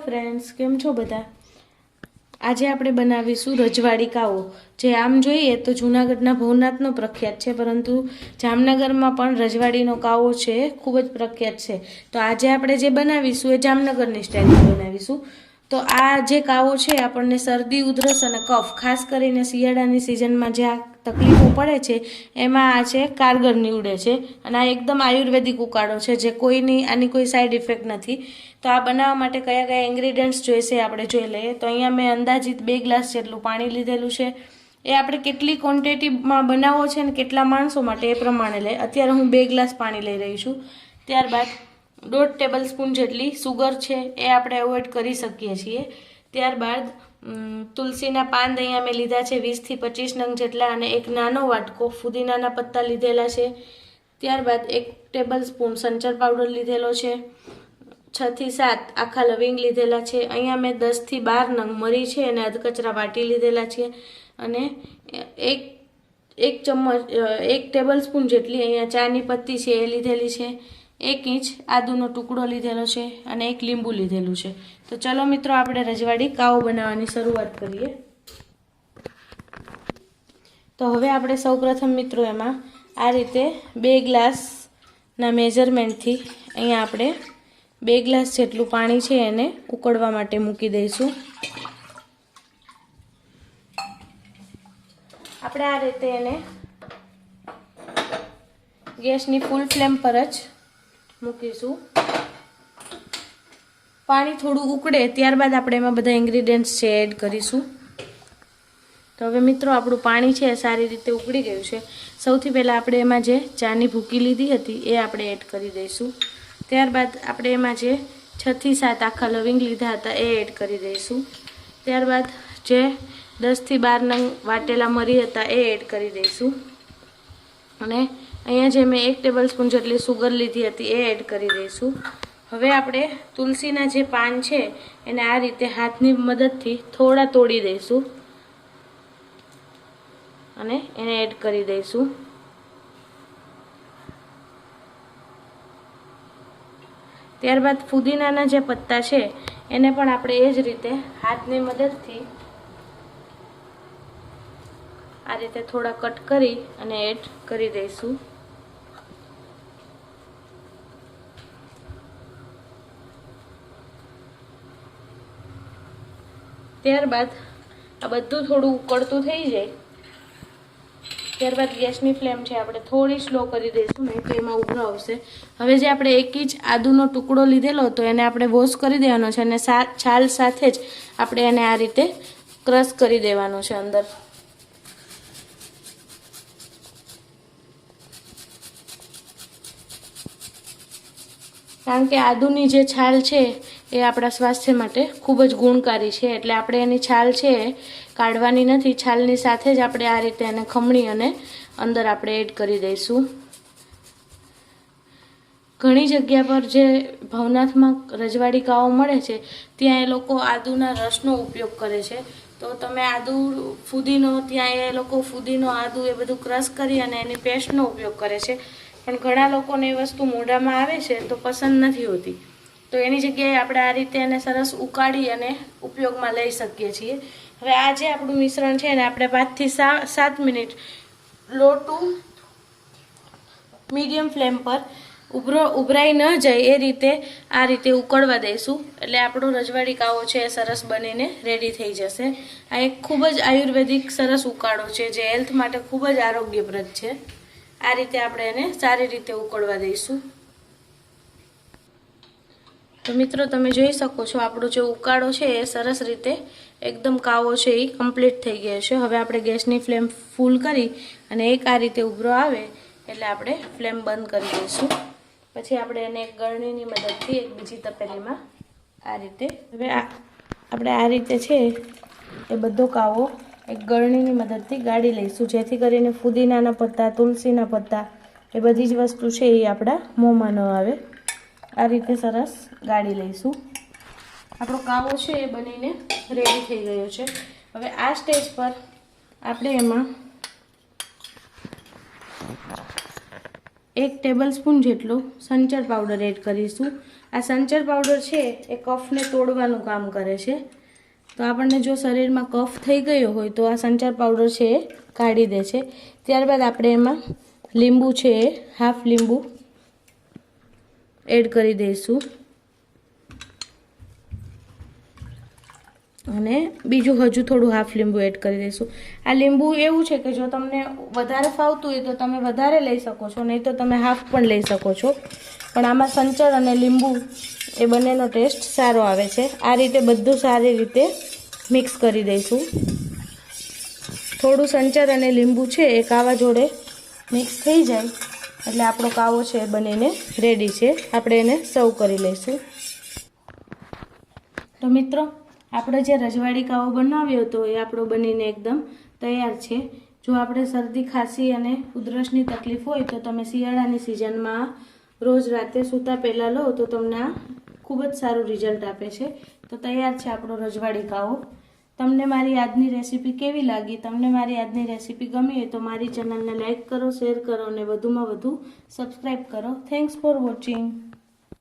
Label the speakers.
Speaker 1: Friends, केम छो बधा। आज આપણે બનાવીશું રજવાડી કાવો। જે આમ જોઈએ તો જૂનાગઢના ભવનાથનો પ્રખ્યાત છે, પરંતુ જામનગરમાં પણ રજવાડીનો કાવો છે ખૂબ જ પ્રખ્યાત છે। તો આજે આપણે જે બનાવીશું એ જામનગરની સ્ટાઇલમાં બનાવીશું। તો આ જે કાવો છે આપણને શરદી, ઉધરસ અને કફ, ખાસ કરીને શિયાળાની સિઝનમાં જે આ તકલીફો પડે છે એમાં આ છે કારગર નીવડે છે। અને આ એકદમ આયુર્વેદિક ઉકાળો છે, જે આની કોઈ સાઈડ ઇફેક્ટ નથી। તો આ બનાવવા માટે કયા કયા ઇન્ગ્રેડિયન્ટ્સ જોઈશે આપણે જોઈ લઈએ। તો અહીંયા મેં અંદાજિત 2 ગ્લાસ જેટલું પાણી લીધેલું છે। એ આપણે કેટલી ક્વોન્ટિટીમાં બનાવવો છે ને કેટલા માણસો માટે એ પ્રમાણે લઈએ। અત્યારે હું 2 ગ્લાસ પાણી લઈ રહી છું। ત્યારબાદ 1.5 ટેબલ સ્પૂન જેટલી સુગર છે એ આપણે એવોઇડ કરી શકીએ છીએ। ત્યારબાદ તુલસીના પાન અહીંયા મેં લીધા છે 20 થી 25 નંગ જેટલા, અને એક નાનો વાટકો ફુદીનાના પત્તા લીધેલા છે। ત્યારબાદ 1 ટેબલ સ્પૂન સંચર પાવડર લીધેલો છે। 6 થી 7 આખા લવિંગ લીધેલા છે। અહીંયા મેં 10 થી 12 નંગ મરી છે અને અધકચરા વાટી લીધેલા છે। અને એક ટેબલ સ્પૂન જેટલી અહીંયા ચાની પત્તી છે એ લીધેલી છે। 1 ઇંચ આદુનો ટુકડો લીધેલો છે અને 1 લીંબુ લીધેલું છે। તો ચલો મિત્રો, આપણે રજવાડી કાવો બનાવવાની શરૂઆત કરીએ। તો હવે આપણે સૌપ્રથમ મિત્રો એમાં આ રીતે 2 ગ્લાસના મેજરમેન્ટથી અહીંયા આપણે 2 ગ્લાસ જેટલું પાણી છે એને ઉકળવા માટે મૂકી દઈશું। આપણે આ રીતે એને ગેસની ફૂલ ફ્લેમ પર જ મૂકીશું। પાણી થોડું ઉકળે ત્યારબાદ આપણે એમાં બધા ઇન્ગ્રેડિયન્ટ્સ છે એડ કરીશું। તો હવે મિત્રો આપણું પાણી છે સારી રીતે ઉકળી ગયું છે। સૌથી પહેલાં આપણે એમાં જે ચાની ભૂકી લીધી હતી એ આપણે એડ કરી દઈશું। ત્યારબાદ આપણે એમાં જે 6 થી 7 આખા લવિંગ લીધા હતા એ એડ કરી દઈશું। ત્યારબાદ જે 10 થી 12 નંગ વાટેલા મરી હતા એ એડ કરી દઈશું। અને અહીંયા જે મેં 1 ટેબલ સ્પૂન જેટલી સુગર લીધી હતી એ એડ કરી દઈશું। હવે આપણે તુલસીના જે પાન છે એને આ રીતે હાથની મદદથી થોડા તોડી દઈશું અને એને એડ કરી દઈશું। ત્યારબાદ ફુદીનાના જે પત્તા છે એને પણ આપણે એ જ રીતે હાથની મદદથી આ રીતે થોડા કટ કરી અને એડ કરી દઈશું। ત્યારબાદ આ બધું થોડું ઉકળતું થઈ જાય ત્યારબાદ ગેસની ફ્લેમ છે આપણે થોડી સ્લો કરી દઈશું, નહીં તો એમાં ઉભરો આવશે। હવે જે આપણે 1 ઇંચ આદુનો ટુકડો લીધેલો હતો એને આપણે વોશ કરી દેવાનો છે અને છાલ સાથે જ આપણે એને આ રીતે ક્રશ કરી દેવાનો છે અંદર। કારણ કે આદુની જે છાલ છે એ આપણા સ્વાસ્થ્ય માટે ખૂબ જ ગુણકારી છે, એટલે આપણે એની છાલ છે કાઢવાની નથી। છાલની સાથે જ આપણે આ રીતે એને ખમણી અને અંદર આપણે એડ કરી દઈશું। ઘણી જગ્યા પર જે ભવનાથમાં રજવાડી કાવો મળે છે ત્યાં એ લોકો આદુના રસનો ઉપયોગ કરે છે। તો તમે ફુદીનો ત્યાં એ લોકો ફુદીનો, આદુ એ બધું ક્રશ કરી અને એની પેસ્ટનો ઉપયોગ કરે છે, પણ ઘણા લોકોને એ વસ્તુ મોઢામાં આવે છે તો પસંદ નથી હોતી। તો એની જગ્યાએ આપણે આ રીતે એને સરસ ઉકાળી અને ઉપયોગમાં લઈ શકીએ છીએ। હવે આ જે આપણું મિશ્રણ છે ને આપણે 5 થી 7 minute low to medium flame પર ઉભરાઈ ન જાય એ રીતે આ રીતે ઉકળવા દઈશું। એટલે આપણો રજવાડી કાવો છે એ સરસ બનીને રેડી થઈ જશે। આ એક ખૂબ જ આયુર્વેદિક સરસ ઉકાળો છે જે હેલ્થ માટે ખૂબ જ આરોગ્યપ્રદ છે। આ રીતે આપણે એને સારી રીતે ઉકળવા દઈશું। તો મિત્રો, તમે જોઈ શકો છો આપણો જે ઉકાળો છે એ સરસ રીતે એકદમ કાવો છે એ કમ્પ્લીટ થઈ ગયો છે। હવે આપણે ગેસની ફ્લેમ ફૂલ કરી અને એક આ રીતે ઉભરો આવે એટલે આપણે ફ્લેમ બંધ કરી દઈશું। પછી આપણે એને એક ગળણીની મદદથી એક બીજી તપેલીમાં આ રીતે આપણે આ રીતે છે એ બધો કાવો એક ગળણીની મદદથી ગાળી લઈશું, જેથી કરીને ફુદીનાના પત્તા, તુલસીના પત્તા એ બધી જ વસ્તુ છે એ આપણા મોંમાં ન આવે। આ રીતે સરસ ગાળી લઈશું। આપણો કાવો છે એ બનીને રેડી થઈ ગયો છે। હવે આ સ્ટેજ પર આપણે એમાં 1 ટેબલસ્પૂન જેટલો સંચર પાવડર એડ કરીશું। આ સંચર પાવડર છે એ કફને તોડવાનું કામ કરે છે, તો આપણને જો શરીરમાં કફ થઈ ગયો હોય તો આ સંચર પાવડર છે એ કાઢી દે છે। ત્યારબાદ આપણે એમાં લીંબુ છે એ હાફ લીંબુ એડ કરી દઈશું અને બીજું હજુ થોડું હાફ લીંબુ એડ કરી દઈશું। આ લીંબુ એવું છે કે જો તમને વધારે ફાવતું હોય તો તમે વધારે લઈ શકો છો, નહીં તો તમે હાફ પણ લઈ શકો છો, પણ આમાં સંચર અને લીંબુ એ બંનેનો ટેસ્ટ સારો આવે છે। આ રીતે બધું સારી રીતે મિક્સ કરી દઈશું। થોડું સંચર અને લીંબુ છે એ કાવા જોડે મિક્સ થઈ જાય એટલે આપણો કાવો છે એ બનીને રેડી છે। આપણે એને સર્વ કરી લઈશું। તો મિત્રો, આપણે જે રજવાડી કાવો બનાવ્યો હતો એ આપણો બનીને એકદમ તૈયાર છે। જો આપણે શરદી ખાંસી અને ઉધરસની તકલીફ હોય તો તમે શિયાળાની સિઝનમાં રોજ રાતે સૂતા પહેલાં લો તો તમને આ ખૂબ જ સારું રિઝલ્ટ આપે છે। તો તૈયાર છે આપણો રજવાડી કાવો। તમને મારી આજની રેસીપી કેવી લાગી? તમને મારી આજની રેસીપી ગમી હોય તો મારી ચેનલને લાઇક કરો, શેર કરો અને વધુમાં વધુ સબસ્ક્રાઈબ કરો। Thanks for watching.